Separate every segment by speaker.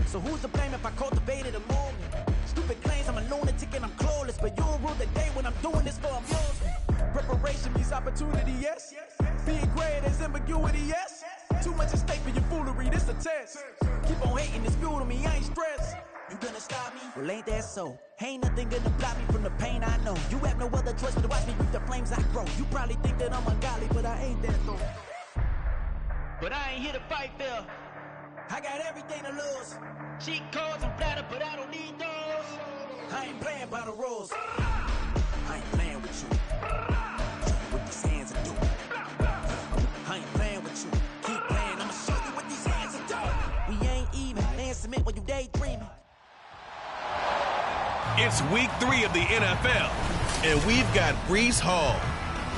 Speaker 1: So who's to blame if I cultivated a moment? Stupid claims I'm a lunatic and I'm clueless, but you'll rule the day when I'm doing this for I'm yours. Preparation means opportunity, yes. Being great is ambiguity, yes. Too much at stake for your foolery, this a test. Keep on hating, it's fuel to me, I ain't stressed. You gonna stop me? Well, ain't that so? Ain't nothing gonna block me from the pain I know. You have no other choice but to watch me reap the flames I grow. You probably think that I'm ungodly, but I ain't that though. But I ain't here to fight fair. I got everything to lose. Cheat codes and flatter, but I don't need those. I ain't playing by the rules. I ain't playing with you. Show you what these hands are doing. I ain't playing with you. Keep playing, I'ma show you what these hands are doing. We ain't even laying cement when you daydreaming.
Speaker 2: It's week 3 of the NFL, and we've got Breece Hall.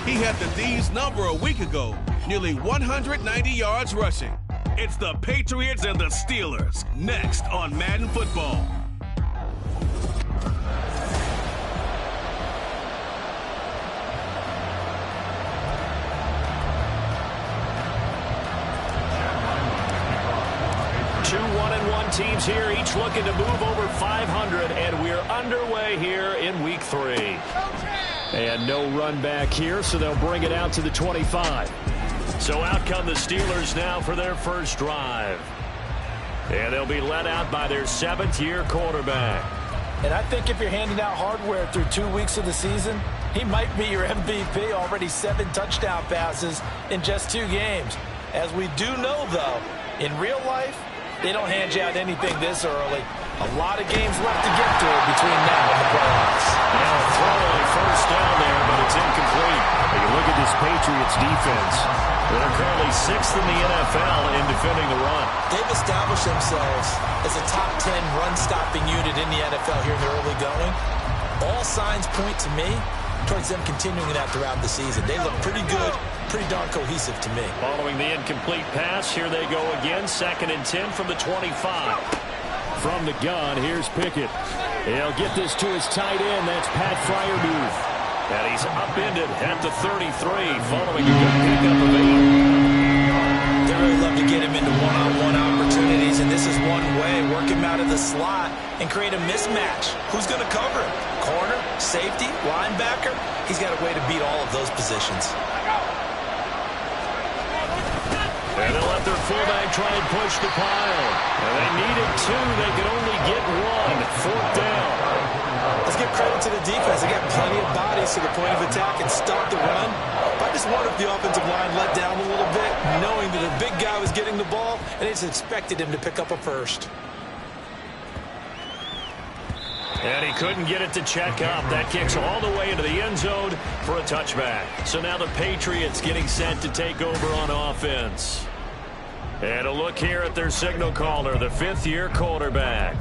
Speaker 2: He had the D's number a week ago, nearly 190 yards rushing. It's the Patriots and the Steelers, next on Madden Football.
Speaker 3: Two 1-1 teams here, each looking to move over 500, and we're underway here in week 3. And no run back here, so they'll bring it out to the 25. So out come the Steelers now for their first drive. And they'll be led out by their 7th-year quarterback.
Speaker 4: And I think if you're handing out hardware through 2 weeks of the season, he might be your MVP. Already 7 touchdown passes in just 2 games. As we do know, though, in real life, they don't hand you out anything this early. A lot of games left to get through between now and the playoffs.
Speaker 3: Now a throwaway first down there, but it's incomplete. You look at this Patriots defense. They're currently 6th in the NFL in defending the run.
Speaker 4: They've established themselves as a top 10 run-stopping unit in the NFL here in the early going. All signs point to me towards them continuing that throughout the season. They look pretty good, pretty darn cohesive to me.
Speaker 3: Following the incomplete pass, here they go again. 2nd and 10 from the 25. From the gun, here's Pickett. He'll get this to his tight end. That's Pat Fryermuth. And he's upended at the 33 following a good pickup of 8.
Speaker 4: They really love to get him into one-on-one opportunities, and this is one way. Work him out of the slot and create a mismatch. Who's going to cover him? Corner, safety, linebacker? He's got a way to beat all of those positions.
Speaker 3: And they'll let their fullback try and push the pile. And they needed 2. They could only get 1. 4th down.
Speaker 4: Let's give credit to the defense. They got plenty of bodies to the point of attack and stop the run. But I just wonder if the offensive line let down a little bit, knowing that a big guy was getting the ball, and they just expected him to pick up a first.
Speaker 3: And he couldn't get it to check up. That kicks all the way into the end zone for a touchback. So now the Patriots getting set to take over on offense. And a look here at their signal caller, the 5th-year quarterback.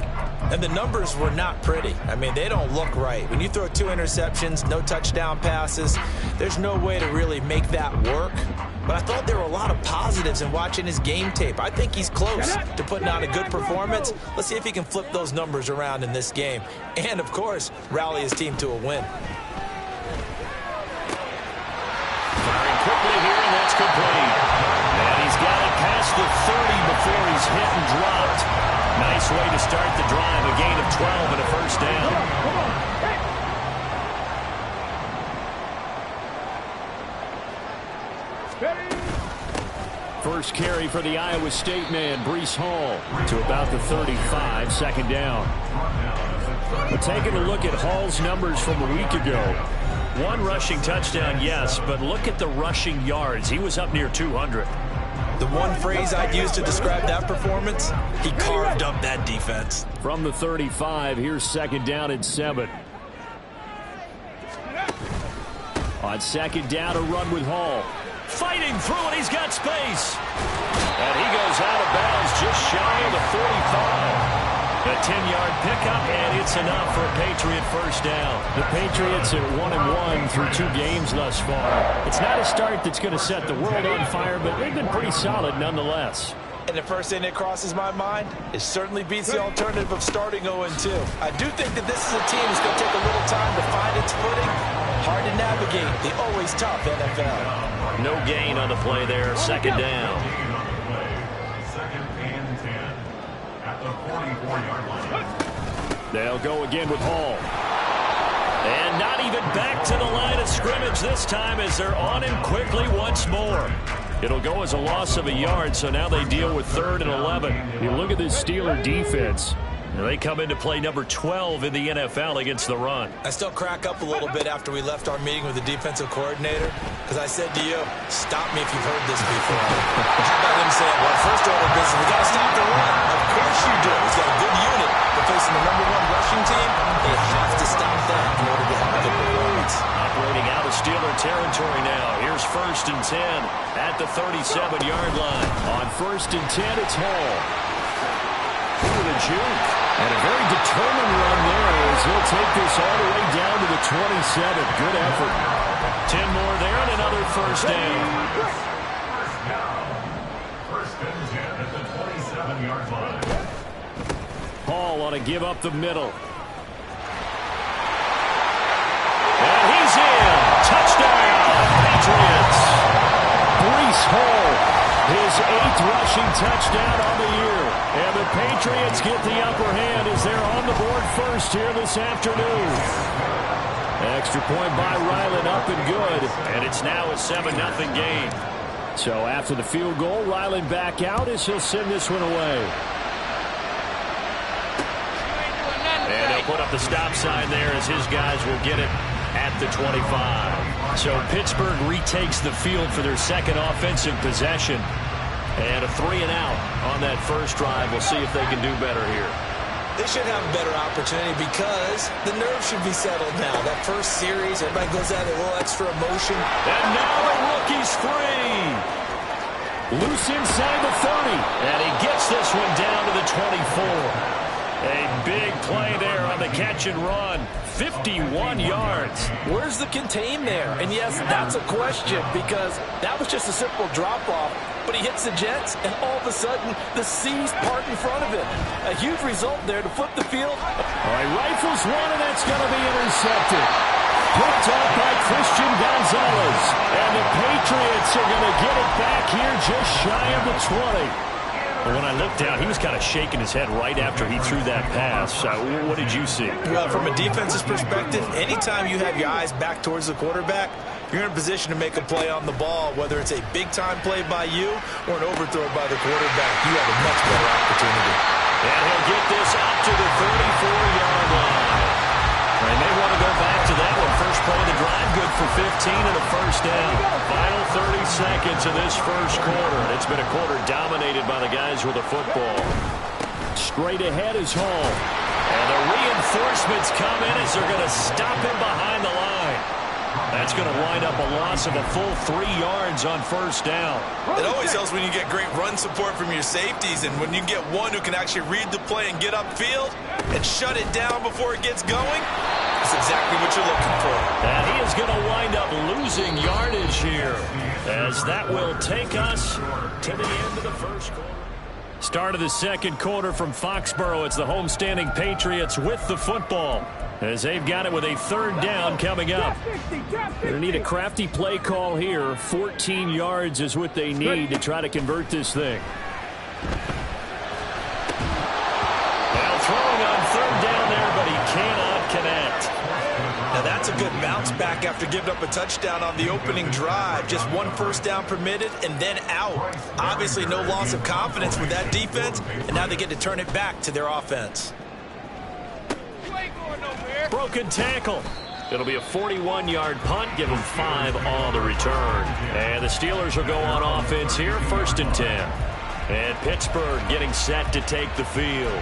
Speaker 4: And the numbers were not pretty. I mean, they don't look right. When you throw 2 interceptions, no touchdown passes, there's no way to really make that work. But I thought there were a lot of positives in watching his game tape. I think he's close to putting on a good performance. Let's see if he can flip those numbers around in this game. And, of course, rally his team to a win.
Speaker 3: Firing quickly here, and that's complete. And he's got it past the 30 before he's hit and dropped. Nice way to start the drive. A gain of 12 and a first down. First carry for the Iowa State man, Breece Hall, to about the 35, 2nd down. We're taking a look at Hall's numbers from a week ago. 1 rushing touchdown, yes, but look at the rushing yards. He was up near 200.
Speaker 4: The one phrase I'd use to describe that performance, he carved up that defense.
Speaker 3: From the 35, here's 2nd down and 7. On 2nd down, a run with Hall. Fighting through it, he's got space. And he goes out of bounds just shy of the 45. A 10-yard pickup, and it's enough for a Patriot first down. The Patriots at 1-1 through 2 games thus far. It's not a start that's going to set the world on fire, but they've been pretty solid nonetheless.
Speaker 4: And the first thing that crosses my mind, it certainly beats the alternative of starting 0-2. I do think that this is a team that's going to take a little time to find its footing. Hard to navigate the always tough NFL.
Speaker 3: No gain on the play there, 2nd down. They'll go again with Hall. And not even back to the line of scrimmage this time as they're on him quickly once more. It'll go as a loss of a yard, so now they deal with 3rd and 11.
Speaker 5: You look at this Steeler defense.
Speaker 3: They come into play number 12 in the NFL against the run.
Speaker 4: I still crack up a little bit after we left our meeting with the defensive coordinator because I said to you, stop me if you've heard this before. How about him saying, well, first order of business, we got to stop the run. Of course you do. He's got a good unit. They're facing the number 1 rushing team. They have to stop that in order to have a good performance.
Speaker 3: Operating out of Steeler territory now. Here's 1st and 10 at the 37-yard line.
Speaker 5: On 1st and 10, it's Hall. With a juke. And a very determined run there as he'll take this all the way down to the 27. Good effort.
Speaker 3: 10 more there and another 1st down.
Speaker 5: First and 10 at the 27-yard line. Hall on a give up the middle.
Speaker 3: And he's in. Touchdown, Patriots.
Speaker 5: Breece Hall. His 8th rushing touchdown on the year. And the Patriots get the upper hand as they're on the board first here this afternoon. Extra point by Ryland, up and good.
Speaker 3: And it's now a 7-0 game.
Speaker 5: So after the field goal, Ryland back out as he'll send this one away.
Speaker 3: And they'll put up the stop sign there as his guys will get it at the 25. So Pittsburgh retakes the field for their 2nd offensive possession. And a 3-and-out on that first drive. We'll see if they can do better here.
Speaker 4: They should have a better opportunity because the nerves should be settled now. That first series, everybody goes out with a little extra emotion.
Speaker 3: And now the rookie's free.
Speaker 5: Loose inside the 30.
Speaker 3: And he gets this one down to the 24. A big play there on the catch and run. 51 yards.
Speaker 6: Where's the contain there? And yes, that's a question because that was just a simple drop-off. But he hits the Jets, and all of a sudden, the seas part in front of him. A huge result there to flip the field.
Speaker 5: All right, rifles one, and that's going to be intercepted. Picked up by Christian Gonzalez. And the Patriots are going to get it back here just shy of the 20.
Speaker 3: But when I looked down, he was kind of shaking his head right after he threw that pass. What did you see?
Speaker 4: Well, from a defense's perspective, anytime you have your eyes back towards the quarterback, you're in a position to make a play on the ball, whether it's a big-time play by you or an overthrow by the quarterback. You have a much better opportunity.
Speaker 3: And he'll get this out to the 34-yard line. And they want to go back to that one. First play of the drive, good for 15 and a 1st down. Final 30 seconds of this first quarter. It's been a quarter dominated by the guys with the football.
Speaker 5: Straight ahead is Hall.
Speaker 3: And the reinforcements come in as they're going to stop him behind the line. That's going to wind up a loss of a full 3 yards on 1st down.
Speaker 4: It always helps when you get great run support from your safeties, and when you get one who can actually read the play and get upfield and shut it down before it gets going, that's exactly what you're looking for.
Speaker 3: And he is going to wind up losing yardage here, as that will take us to the end of the first quarter.
Speaker 5: Start of the second quarter from Foxborough. It's the homestanding Patriots with the football, as they've got it with a 3rd down coming up. They're going to need a crafty play call here. 14 yards is what they need to try to convert this thing.
Speaker 3: Now throwing on 3rd down there, but he cannot connect.
Speaker 4: Now that's a good bounce back after giving up a touchdown on the opening drive. Just 1 first down permitted and then out. Obviously no loss of confidence with that defense, and now they get to turn it back to their offense.
Speaker 3: Broken tackle. It'll be a 41-yard punt, give them 5 on the return. And the Steelers will go on offense here, 1st and 10. And Pittsburgh getting set to take the field.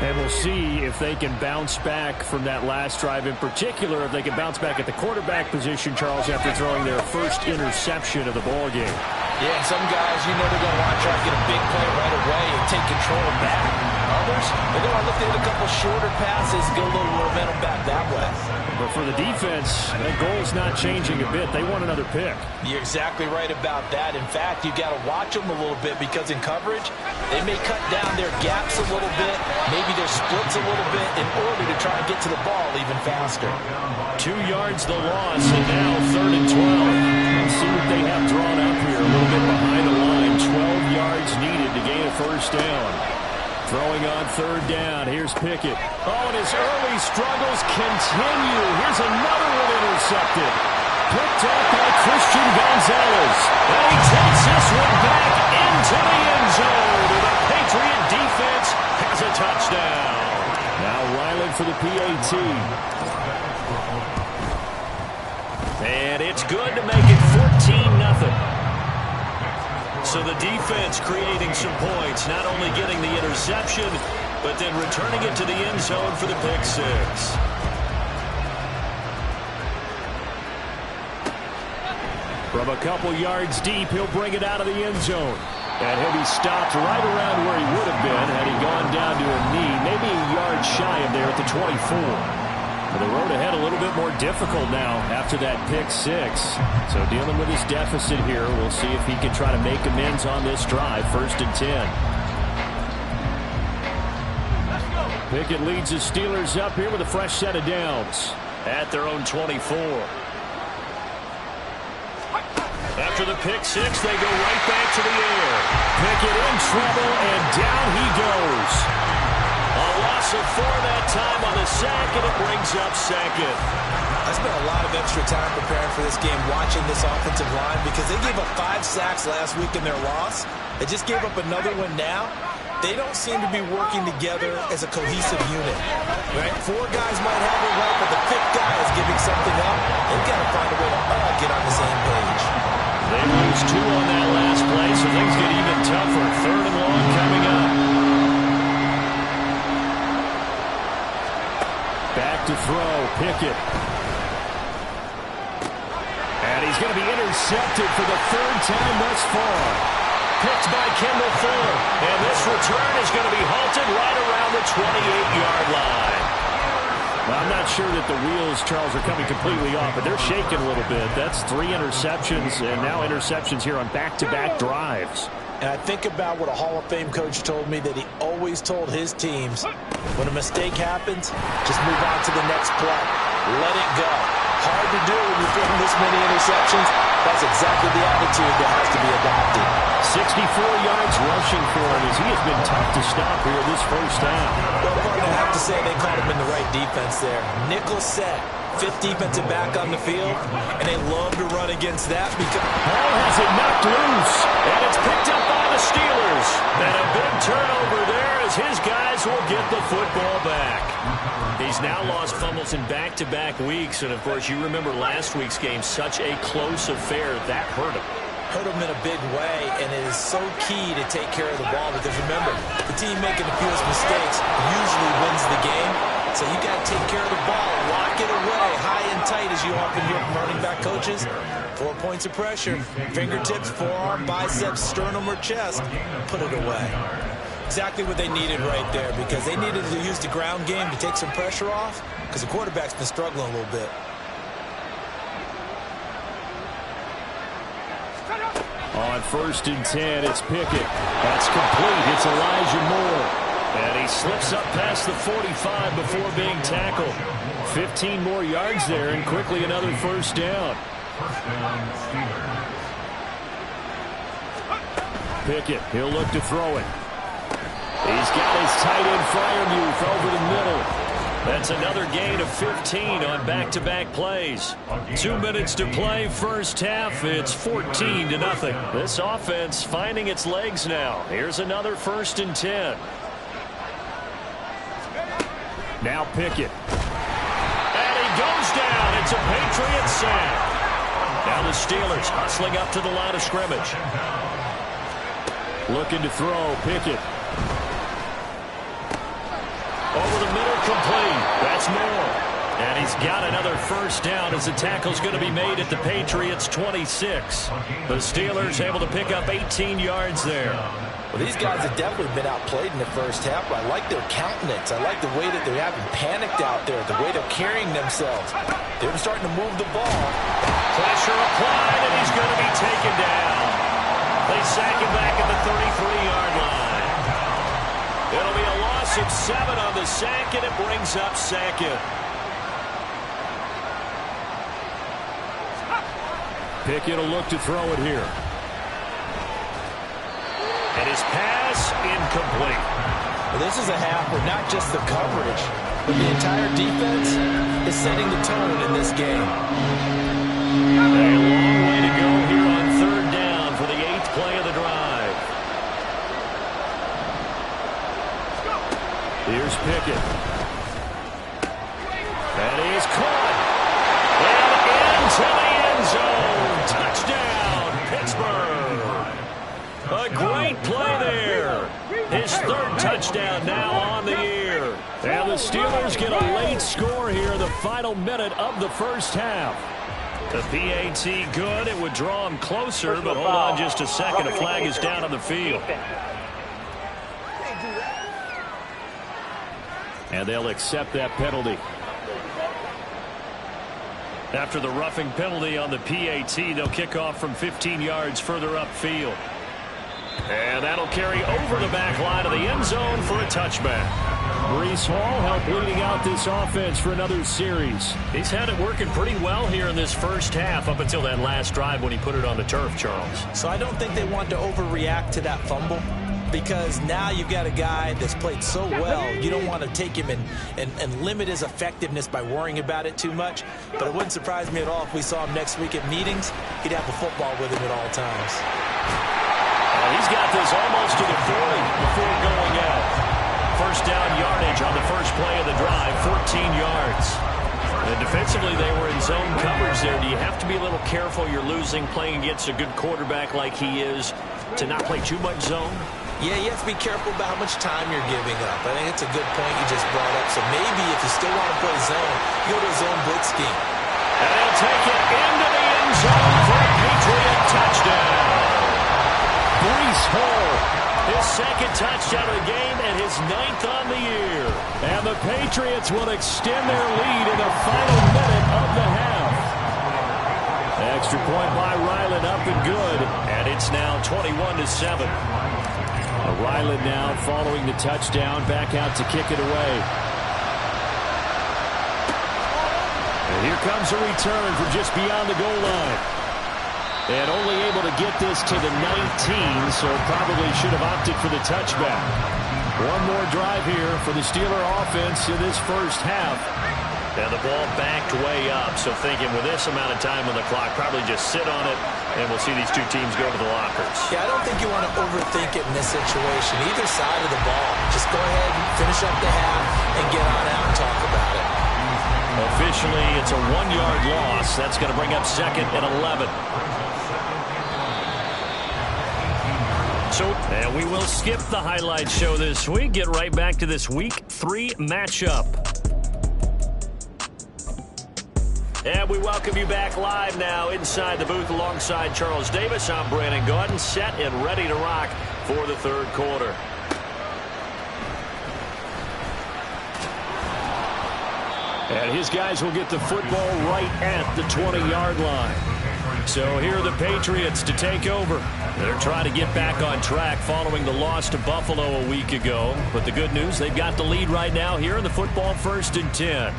Speaker 5: And we'll see if they can bounce back from that last drive, in particular if they can bounce back at the quarterback position, Charles, after throwing their first interception of the ball game.
Speaker 6: Yeah, and some guys, you know, they're going to want to try to get a big play right away and take control back. Others, they're going to look to hit a couple shorter passes, get a little momentum back that way.
Speaker 5: But for the defense, that goal's not changing a bit. They want another pick.
Speaker 6: You're exactly right about that. In fact, you got to watch them a little bit because in coverage, they may cut down their gaps a little bit, maybe their splits a little bit in order to try and get to the ball even faster.
Speaker 5: 2 yards the loss, and now 3rd and 12. Let's see what they have drawn up here. A little bit behind the line. 12 yards needed to gain a 1st down. Throwing on third down. Here's Pickett. Oh, and his early struggles continue. Here's another one intercepted. Picked up by Christian Gonzalez. And he takes this one back into the end zone. And the Patriot defense has a touchdown. Now Ryland for the PAT. And it's good to make it 14-0. So the defense creating some points, not only getting the interception, but then returning it to the end zone for the pick six. From a couple yards deep, he'll bring it out of the end zone. And he'll be stopped right around where he would have been had he gone down to a knee, maybe a yard shy of there at the 24. The road ahead a little bit more difficult now after that pick six. So dealing with his deficit here, we'll see if he can try to make amends on this drive. 1st and 10. Pickett leads the Steelers up here with a fresh set of downs at their own 24. After the pick six, they go right back to the air. Pickett in trouble, and down he goes. A loss of 4 that time on the sack, and it brings up second.
Speaker 4: I spent a lot of extra time preparing for this game watching this offensive line because they gave up 5 sacks last week in their loss. They just gave up another one now. They don't seem to be working together as a cohesive unit. Right? 4 guys might have it right, but the 5th guy is giving something up. They've got to find a way to all get on the same page.
Speaker 5: They lose 2 on that last play, so things get even tougher. 3rd and long coming up. Back to throw, Pickett. And he's going to be intercepted for the 3rd time thus far. Picked by Kendall Fuller. And this return is going to be halted right around the 28-yard line. Well, I'm not sure that the wheels, Charles, are coming completely off, but they're shaking a little bit. That's 3 interceptions, and now interceptions here on back-to-back drives.
Speaker 4: And I think about what a Hall of Fame coach told me that he always told his teams, when a mistake happens, just move on to the next play. Let it go. Hard to do when you're throwing this many interceptions. That's exactly the attitude that has to be adopted.
Speaker 5: 64 yards rushing for him as he has been tough to stop here this first half.
Speaker 4: Well, partner, I have to say they caught him in the right defense there. Nickel set. 5th defensive back on the field, and they love to run against that because
Speaker 5: Hall has it knocked loose, and it's picked up by the Steelers. And a big turnover there as his guys will get the football back. He's now lost fumbles in back-to-back weeks, and of course you remember last week's game, such a close affair. That hurt him.
Speaker 4: Hurt him in a big way, and it is so key to take care of the ball because remember, the team making the fewest mistakes usually wins the game. So you got to take care of the ball, lock it away, high and tight, as you often hear from running back coaches. 4 points of pressure, fingertips, forearm, biceps, sternum, or chest, put it away. Exactly what they needed right there because they needed to use the ground game to take some pressure off because the quarterback's been struggling a little bit.
Speaker 5: On 1st and 10, it's Pickett. That's complete. It's Elijah Moore. And he slips up past the 45 before being tackled. 15 more yards there, and quickly another 1st down. Pickett, he'll look to throw it. He's got his tight end Freiermuth over the middle. That's another gain of 15 on back-to-back plays. 2 minutes to play, first half. It's 14-0. This offense finding its legs now. Here's another 1st and 10. Now Pickett. And he goes down. It's a Patriot sack. Now the Steelers hustling up to the line of scrimmage. Looking to throw, Pickett. Over the middle, complete. That's Moore. And he's got another 1st down as the tackle's going to be made at the Patriots' 26. The Steelers able to pick up 18 yards there.
Speaker 4: Well, these guys have definitely been outplayed in the first half, but I like their countenance. I like the way that they haven't panicked out there, the way they're carrying themselves. They're starting to move the ball.
Speaker 5: Pressure applied, and he's going to be taken down. They sack him back at the 33-yard line. It'll be a loss of 7 on the sack, and it brings up second. Pickett will look to throw it here. And his pass incomplete.
Speaker 4: Well, this is a half where not just the coverage, but the entire defense is setting the tone in this game.
Speaker 3: A long way to go here on third down for the 8th play of the drive. Here's Pickett. And he's caught. And into the end zone. Touchdown, Pittsburgh. A great play there. His 3rd touchdown now on the year. And the Steelers get a late score here in the final minute of the first half. The PAT good. It would draw him closer, but hold on just a second. A flag is down on the field. And they'll accept that penalty. After the roughing penalty on the PAT, they'll kick off from 15 yards further upfield. And that'll carry over the back line of the end zone for a touchback. Breece Hall helped leading out this offense for another series. He's had it working pretty well here in this first half up until that last drive when he put it on the turf, Charles.
Speaker 4: So I don't think they want to overreact to that fumble, because now you've got a guy that's played so well, you don't want to take him and limit his effectiveness by worrying about it too much. But it wouldn't surprise me at all if we saw him next week at meetings. He'd have the football with him at all times.
Speaker 3: He's got this almost to the 40 before going out. First down yardage on the first play of the drive, 14 yards. And defensively, they were in zone coverage there. Do you have to be a little careful? You're losing, playing against a good quarterback like he is, to not play too much zone?
Speaker 4: Yeah, you have to be careful about how much time you're giving up. I think it's a good point you just brought up. So maybe if you still want to play zone, you go to a zone blitz scheme.
Speaker 3: And he'll take it into the end zone for a Patriot touchdown. Breece Hall, his 2nd touchdown of the game and his 9th on the year. And the Patriots will extend their lead in the final minute of the half. Extra point by Ryland, up and good. And it's now 21-7. Ryland now following the touchdown, back out to kick it away. And here comes a return from just beyond the goal line. And only able to get this to the 19, so probably should have opted for the touchback. One more drive here for the Steeler offense in this first half. And the ball backed way up, so thinking with this amount of time on the clock, probably just sit on it, and we'll see these two teams go to the lockers.
Speaker 4: Yeah, I don't think you want to overthink it in this situation. Either side of the ball, just go ahead and finish up the half and get on out and talk about it.
Speaker 3: Officially, it's a 1-yard loss. That's going to bring up 2nd and 11. So, and we will skip the highlight show this week. Get right back to this Week 3 matchup. And we welcome you back live now inside the booth alongside Charles Davis. I'm Brandon Gaudin, set and ready to rock for the 3rd quarter. And his guys will get the football right at the 20-yard line. So here are the Patriots to take over. They're trying to get back on track following the loss to Buffalo a week ago. But the good news, they've got the lead right now here in the football 1st and 10.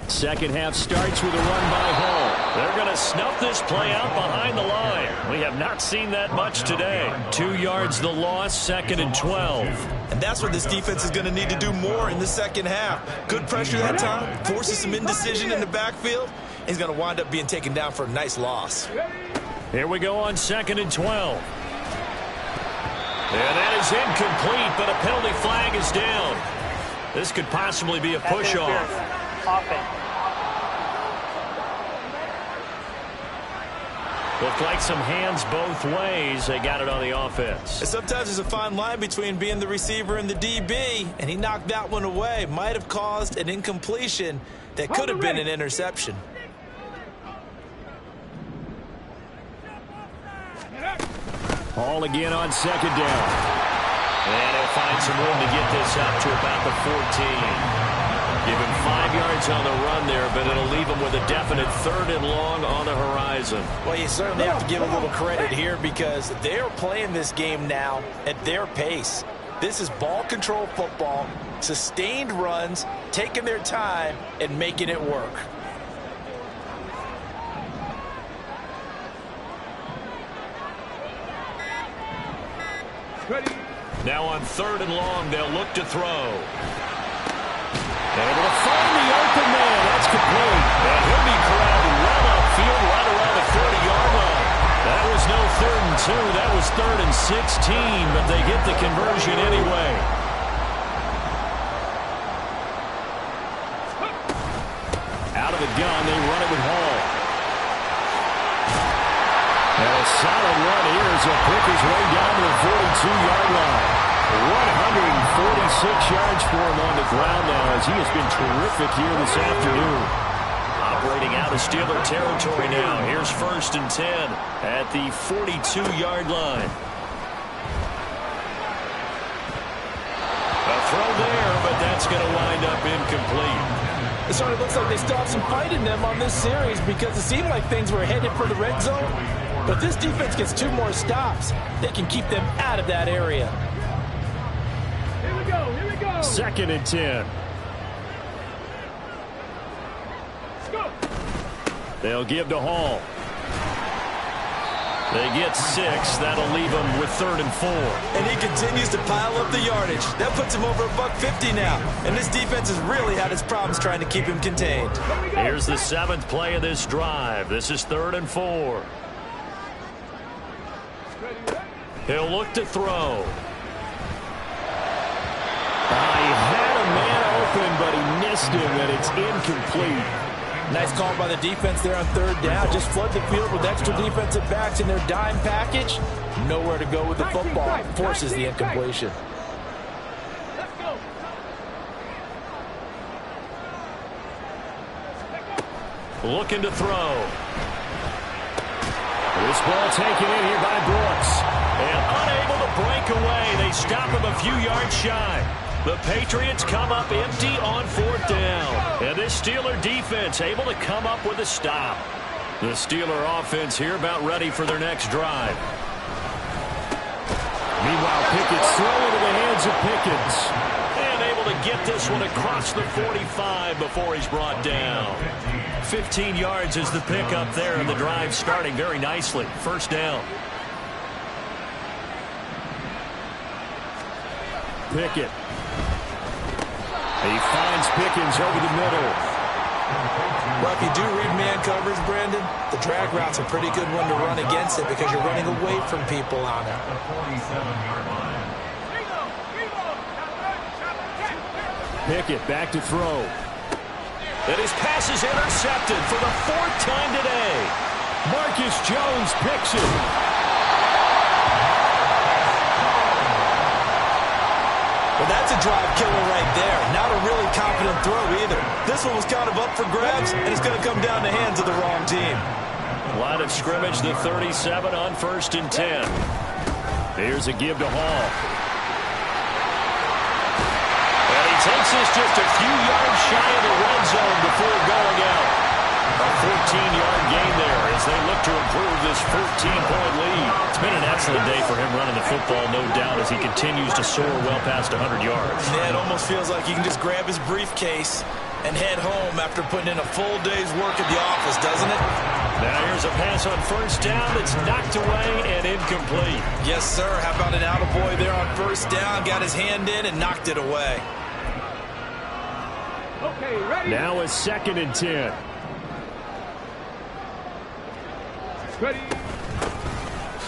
Speaker 3: Second half starts with a run by Hall. They're going to snuff this play out behind the line. We have not seen that much today. 2 yards the loss, 2nd and 12.
Speaker 4: And that's what this defense is going to need to do more in the second half. Good pressure that time, forces some indecision in the backfield. He's going to wind up being taken down for a nice loss.
Speaker 3: Here we go on 2nd and 12. And that is incomplete, but a penalty flag is down. This could possibly be a push-off. Looked like some hands both ways. They got it on the offense.
Speaker 4: And sometimes there's a fine line between being the receiver and the DB, and he knocked that one away. Might have caused an incompletion that could have been an interception.
Speaker 3: Hall again on 2nd down. And he'll find some room to get this up to about the 14. Give him 5 yards on the run there, but it'll leave him with a definite 3rd and long on the horizon.
Speaker 4: Well, you certainly have to give a little credit here because they're playing this game now at their pace.
Speaker 6: This is ball control football, sustained runs, taking their time, and making it work.
Speaker 3: Now on 3rd and long, they'll look to throw. Able to find the open man. That's complete. And he'll be corralled well upfield right around the 40-yard line. That was no 3rd and 2. That was 3rd and 16, but they get the conversion anyway. Out of the gun, they run it with Hall. And a solid run here as he'll pick his way down to the 42-yard line. 146 yards for him on the ground now as he has been terrific here this afternoon. Operating out of Steeler territory now. Here's 1st and 10 at the 42-yard line. A throw there, but that's going to wind up incomplete.
Speaker 6: It sort of looks like they still have some fight in them on this series because it seemed like things were headed for the red zone. But this defense gets 2 more stops. They can keep them out of that area.
Speaker 1: Here we go.
Speaker 5: 2nd and 10.
Speaker 1: Let's go.
Speaker 5: They'll give to Hall.
Speaker 3: They get 6. That'll leave them with 3rd and 4.
Speaker 6: And he continues to pile up the yardage. That puts him over $150 now. And this defense has really had its problems trying to keep him contained.
Speaker 3: Here's the 7th play of this drive. This is 3rd and 4. He'll look to throw.
Speaker 5: He had a man open, but he missed him, and it's incomplete.
Speaker 6: Nice call by the defense there on 3rd down. Just flood the field with extra defensive backs in their dime package. Nowhere to go with the football. Forces the incompletion.
Speaker 1: Let's go.
Speaker 3: Looking to throw.
Speaker 5: This ball taken in here by Brooks.
Speaker 3: And unable to break away. They stop him a few yards shy. The Patriots come up empty on 4th down. And this Steeler defense able to come up with a stop. The Steeler offense here about ready for their next drive.
Speaker 5: Meanwhile, Pickett's throw into the hands of Pickens.
Speaker 3: And able to get this one across the 45 before he's brought down. 15 yards is the pickup there, and the drive starting very nicely. 1st down.
Speaker 5: Pickett. He finds Pickens over the middle.
Speaker 6: Well, if you do read man coverage, Brandon, the drag route's a pretty good one to run against it because you're running away from people on it.
Speaker 5: Pickett back to throw.
Speaker 3: And his pass is intercepted for the 4th time today.
Speaker 5: Marcus Jones picks it.
Speaker 6: Well, that's a drive killer right there. Not a really confident throw either. This one was kind of up for grabs, and it's going to come down the hands of the wrong team.
Speaker 3: Line of scrimmage, the 37 on 1st and 10.
Speaker 5: Here's a give to Hall.
Speaker 3: And he takes this just a few yards shy of the red zone before going out. A 14-yard gain there as they look to improve this 14-point lead. It's been an excellent day for him running the football, no doubt, as he continues to soar well past 100 yards.
Speaker 6: Yeah, it almost feels like you can just grab his briefcase and head home after putting in a full day's work at the office, doesn't it?
Speaker 3: Now here's a pass on 1st down that's knocked away and incomplete.
Speaker 6: Yes, sir. How about an attaboy there on 1st down? Got his hand in and knocked it away.
Speaker 1: Okay, ready?
Speaker 5: Now a 2nd and 10.
Speaker 1: Ready.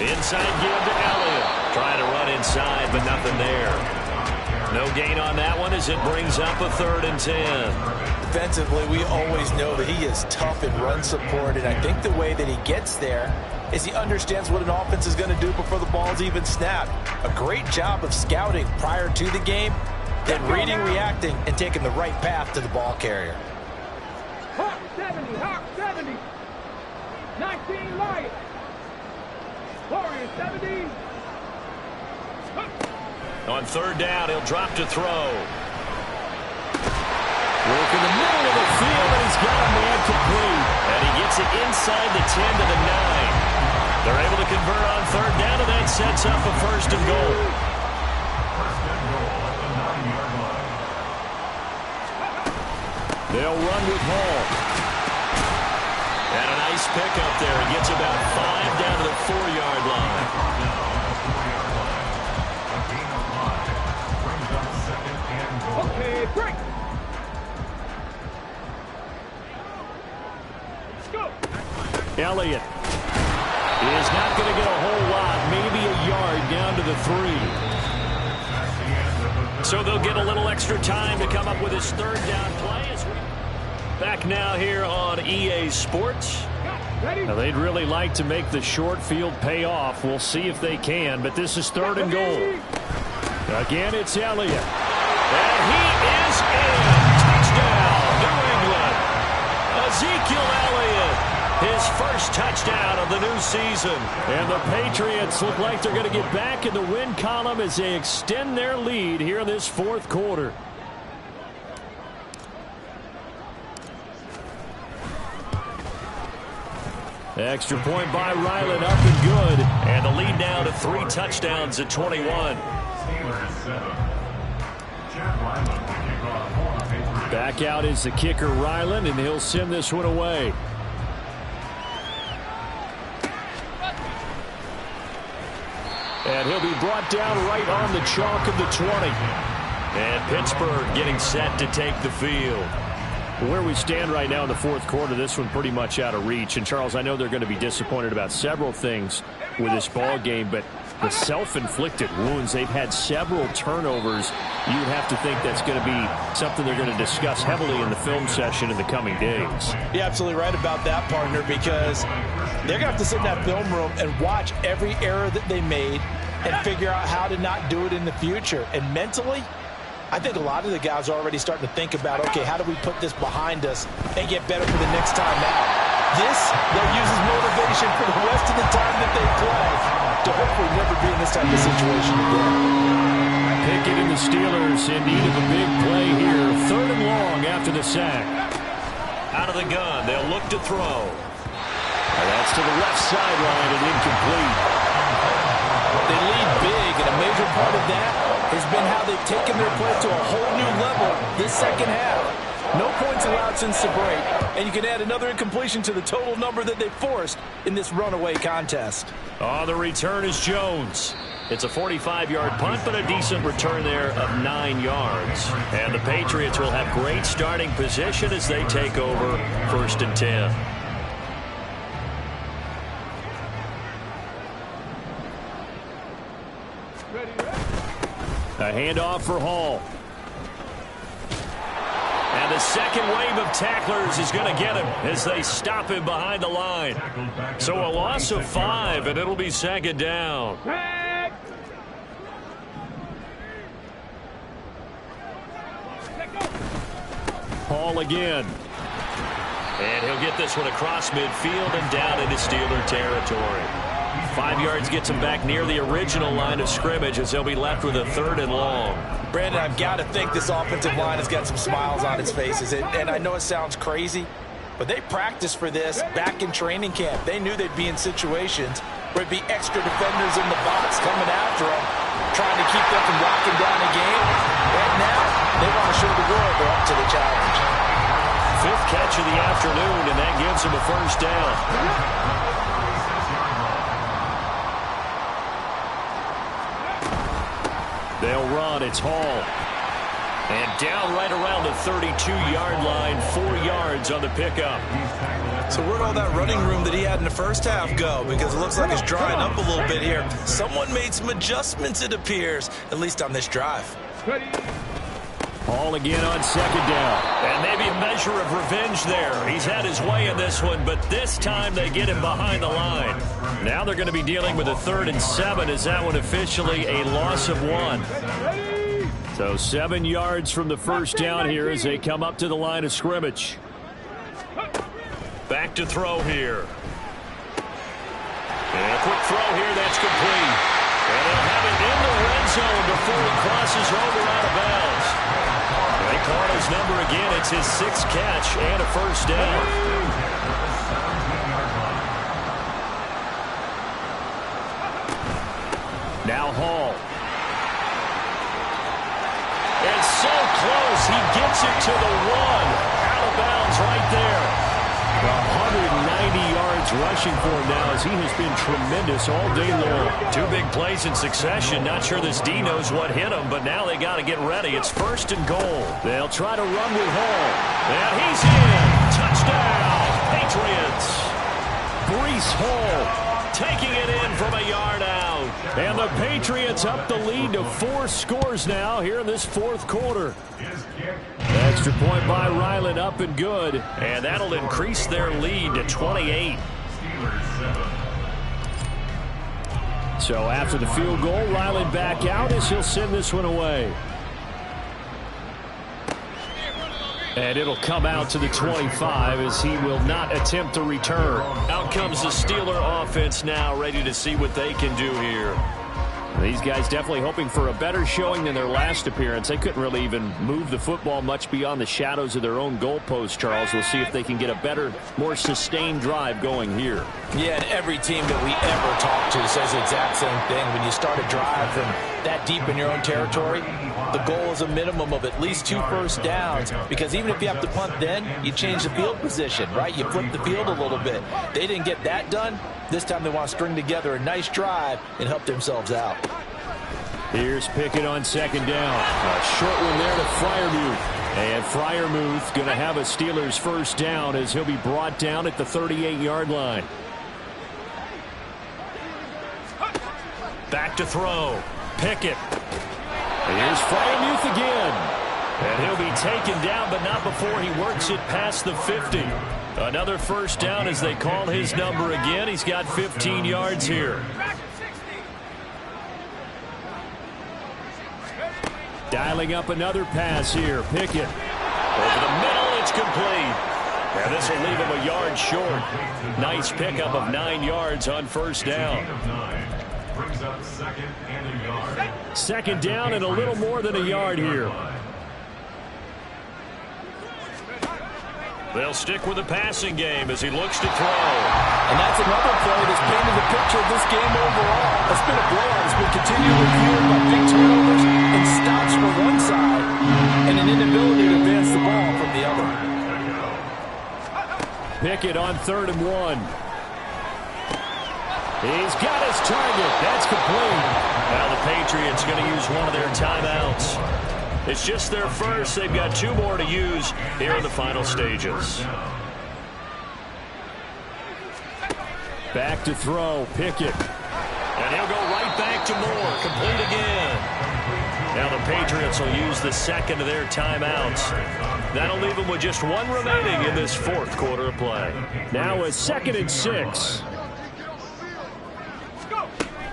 Speaker 3: Inside give to Elliott. Trying to run inside, but nothing there. No gain on that one as it brings up a 3rd and 10.
Speaker 6: Defensively, we always know that he is tough in run support, and I think the way that he gets there is he understands what an offense is going to do before the ball's even snapped. A great job of scouting prior to the game, then reading, reacting, and taking the right path to the ball carrier.
Speaker 1: Hawk 70, Hawk 70. 19 Lions. Warriors 70.
Speaker 3: On 3rd down, he'll drop to throw.
Speaker 5: Work in the middle of the field, and he's got a man complete.
Speaker 3: And he gets it inside the 10 to the 9. They're able to convert on 3rd down, and that sets up a 1st and goal.
Speaker 5: They'll run with Hall.
Speaker 3: And a nice pickup there. He gets about 5 down to the 4-yard line.
Speaker 7: Okay, break. Let's go.
Speaker 5: Elliott is not going to get a whole lot, maybe a yard down to the 3.
Speaker 3: So they'll get a little extra time to come up with his third down play. Back now here on EA Sports.
Speaker 5: Now they'd really like to make the short field pay off. We'll see if they can, but this is 3rd and goal. Again, it's Elliott.
Speaker 3: And he is in. Touchdown, New England. Ezekiel Elliott, his first touchdown of the new season.
Speaker 5: And the Patriots look like they're going to get back in the win column as they extend their lead here in this 4th quarter. Extra point by Ryland, up and good.
Speaker 3: And the lead now to 3 touchdowns at 21.
Speaker 5: Back out is the kicker, Ryland, and he'll send this one away. And he'll be brought down right on the chalk of the 20.
Speaker 3: And Pittsburgh getting set to take the field.
Speaker 5: Where we stand right now in the 4th quarter, this one pretty much out of reach. And, Charles, I know they're going to be disappointed about several things with this ball game, but the self-inflicted wounds, they've had several turnovers. You would have to think that's going to be something they're going to discuss heavily in the film session in the coming days.
Speaker 4: You're absolutely right about that, partner, because they're going to have to sit in that film room and watch every error that they made and figure out how to not do it in the future. And mentally, I think a lot of the guys are already starting to think about, okay, how do we put this behind us and get better for the next time out? This, they'll use as motivation for the rest of the time that they play to hopefully never be in this type of situation again.
Speaker 5: Pickett and the Steelers in need of a big play here. 3rd and long after the sack.
Speaker 3: Out of the gun, they'll look to throw.
Speaker 5: And that's to the left sideline and incomplete.
Speaker 4: They lead big, and a major part of that has been how they've taken their play to a whole new level this second half. No points allowed since the break, and you can add another incompletion to the total number that they forced in this runaway contest.
Speaker 3: Oh, the return is Jones. It's a 45-yard punt, but a decent return there of 9 yards. And the Patriots will have great starting position as they take over 1st and 10.
Speaker 5: A handoff for Hall.
Speaker 3: And the second wave of tacklers is going to get him as they stop him behind the line. So a loss of 5, and it'll be 2nd down.
Speaker 5: Hall again.
Speaker 3: And he'll get this one across midfield and down into Steeler territory. 5 yards gets him back near the original line of scrimmage as they'll be left with a 3rd and long.
Speaker 4: Brandon, I've got to think this offensive line has got some smiles on its faces. And I know it sounds crazy, but they practiced for this back in training camp. They knew they'd be in situations where it'd be extra defenders in the box coming after them, trying to keep them from locking down a game. Right now, they want to show the world they're up to the challenge.
Speaker 3: 5th catch of the afternoon, and that gives them a 1st down.
Speaker 5: They'll run. It's Hall.
Speaker 3: And down right around the 32-yard line, 4 yards on the pickup.
Speaker 4: So where'd all that running room that he had in the first half go? Because it looks like it's drying up a little bit here. Someone made some adjustments, it appears, at least on this drive.
Speaker 5: Hall again on 2nd down.
Speaker 3: And maybe a measure of revenge there. He's had his way in this one, but this time they get him behind the line.
Speaker 5: Now they're going to be dealing with a 3rd and 7 as that one officially a loss of 1. So 7 yards from the 1st down here as they come up to the line of scrimmage.
Speaker 3: Back to throw here. And a quick throw here, that's complete. And they'll have it in the red zone before he crosses over out of bounds. They call his number again. It's his 6th catch and a 1st down.
Speaker 5: Now Hall.
Speaker 3: And so close. He gets it to the 1. Out
Speaker 5: out of bounds right there. 190 yards rushing for him now as he has been tremendous all day long. 2 big plays in succession. Not sure this D knows what hit him, but now they got to get ready. It's 1st and goal. They'll try to run with Hall. And he's in. Touchdown, Patriots. Breece Hall taking it in from a yard out. And the Patriots up the lead to 4 scores now here in this 4th quarter. Extra point by Ryland, up and good. And that'll increase their lead to 28. So after the field goal, Ryland back out as he'll send this one away. And it'll come out to the 25 as he will not attempt to return. Out comes the Steeler offense now, ready to see what they can do here. These guys definitely hoping for a better showing than their last appearance. They couldn't really even move the football much beyond the shadows of their own goalpost, Charles. We'll see if they can get a better, more sustained drive going here.
Speaker 4: Yeah, and every team that we ever talk to says the exact same thing. When you start a drive from that deep in your own territory, the goal is a minimum of at least 2 first downs, because even if you have to punt then, you change the field position, right? You flip the field a little bit. They didn't get that done. This time they want to string together a nice drive and help themselves out.
Speaker 5: Here's Pickett on 2nd down. A short one there to Freiermuth. And Freiermuth going to have a Steelers first down as he'll be brought down at the 38-yard line. Back to throw. Pickett. Here's Freiermuth again. And he'll be taken down, but not before he works it past the 50. Another first down as they call his number again. He's got 15 yards here. Dialing up another pass here. Pickett. Over the middle, it's complete. And this will leave him a yard short. Nice pickup of 9 yards on first down.
Speaker 8: Brings up 2nd and a yard.
Speaker 5: 2nd down and a little more than a yard here. They'll stick with the passing game as he looks to throw.
Speaker 6: And that's another play that's painted the picture of this game overall. It's been a blowout. It's been continually fueled by big turnovers and stops from one side and an inability to advance the ball from the other.
Speaker 5: Pickett on 3rd and 1. He's got his target. That's complete. Now the Patriots going to use one of their timeouts. It's just their first. They've got 2 more to use here in the final stages. Back to throw. Pickett. And he'll go right back to Moore. Complete again. Now the Patriots will use the 2nd of their timeouts. That'll leave them with just 1 remaining in this 4th quarter of play. Now a 2nd and 6.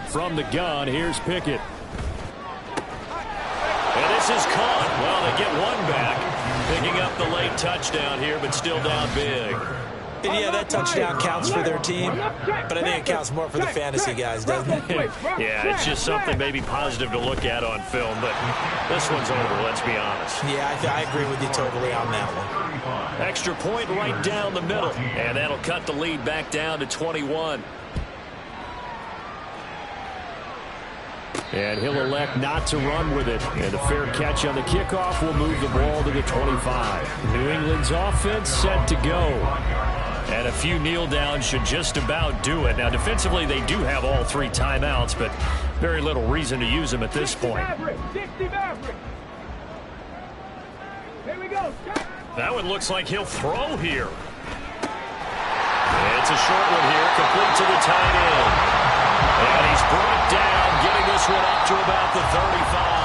Speaker 5: From the gun, here's Pickett. And this is caught. Well, they get 1 back. Picking up the late touchdown here, but still down big.
Speaker 4: And yeah, that touchdown counts for their team, but I think it counts more for the fantasy guys, doesn't it?
Speaker 5: Yeah, it's just something maybe positive to look at on film, but this one's over, let's be honest.
Speaker 4: Yeah, I agree with you totally on that one.
Speaker 5: Extra point right down the middle, and that'll cut the lead back down to 21. And he'll elect not to run with it. And a fair catch on the kickoff will move the ball to the 25. New England's offense set to go. And a few kneel downs should just about do it. Now, defensively, they do have all 3 timeouts, but very little reason to use them at this point. That one looks like he'll throw here. It's a short one here, complete to the tight end. And he's brought down, getting this one up to about the 35.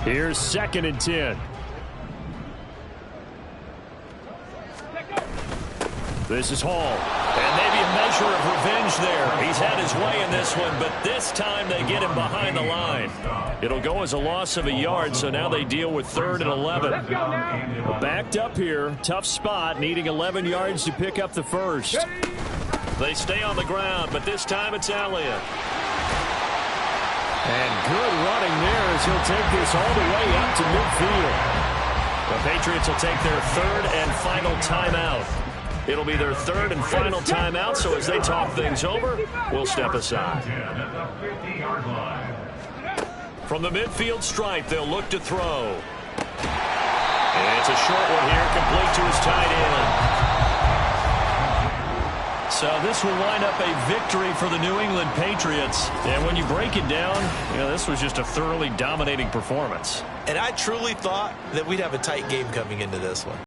Speaker 5: Here's 2nd and 10. This is Hall. And maybe a measure of revenge there. He's had his way in this one, but this time they get him behind the line. It'll go as a loss of a yard, so now they deal with 3rd and 11. Backed up here. Tough spot, needing 11 yards to pick up the first. They stay on the ground, but this time it's Elliott. And good running there as he'll take this all the way up to midfield. The Patriots will take their third and final timeout. It'll be their third and final timeout, so as they talk things over, we'll step aside. From the midfield stripe, they'll look to throw. And it's a short one here, complete to his tight end. So this will wind up a victory for the New England Patriots. And when you break it down, this was just a thoroughly dominating performance.
Speaker 4: And I truly thought that we'd have a tight game coming into this one.